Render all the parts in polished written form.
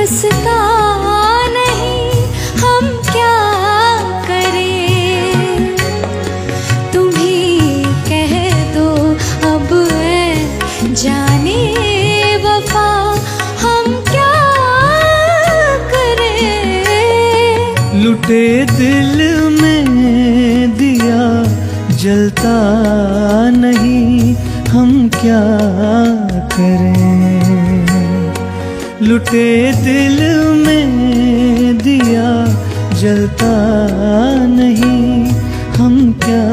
बरसता नहीं, हम क्या करें। तुम ही कह दो अब ऐ जाने वफा, हम क्या करें। लुटे दिल में दिया जलता नहीं, हम क्या करें। लुटे दिल में दिया जलता नहीं, हम क्या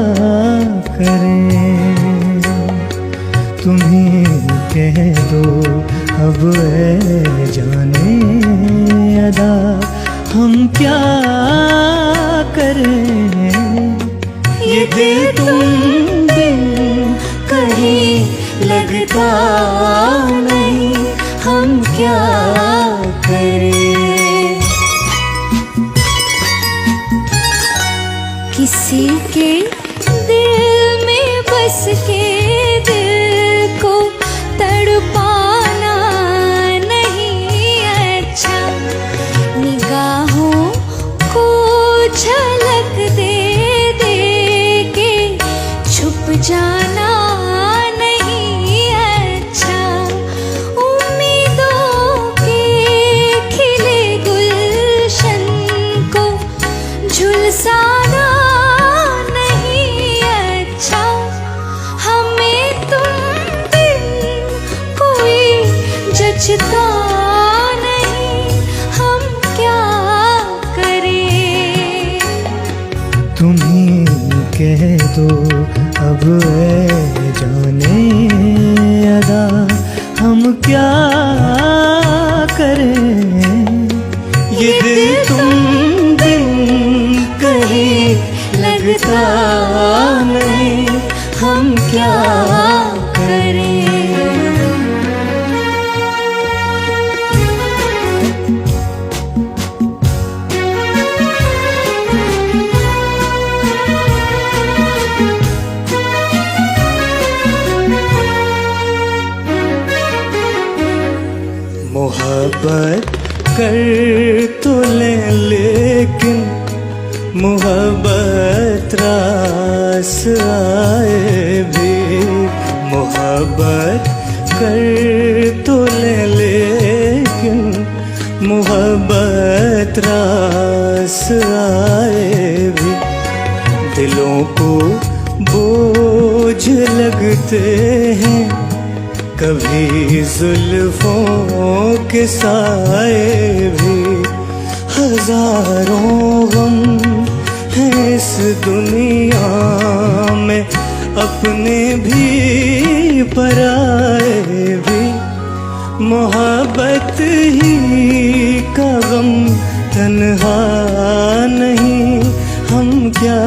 करें। तुम्हें कह दो अब ऐ जाने अदा, हम क्या करें। ये दिल तुम बिन कहीं लगता नहीं, हम क्या करें। किसी के दिल में बस के दिल को तड़पाना नहीं अच्छा। निगाहों को झलक दे दे के छुप जाना नहीं अच्छा। उम्मीदों के खिले गुलशन को झुलसाना नहीं अच्छा। हमें तुम बिन कोई जचता नहीं, हम क्या करें। तुम्हें कह दो अब ऐ जाने अदा, हम क्या करें। ये दिल तुम बिन कहीं लगता नहीं, हम क्या करें। मोहब्बत कर तो ले लेकिन मोहब्बत रास आए भी। मोहब्बत कर तो ले लेकिन मोहब्बत रास आए भी। दिलों को बोझ लगते हैं कभी जुल्फों के साए भी। हजारों गम हैं इस दुनिया में, अपने भी पराए भी। मोहब्बत ही का गम तन्हा नहीं, हम क्या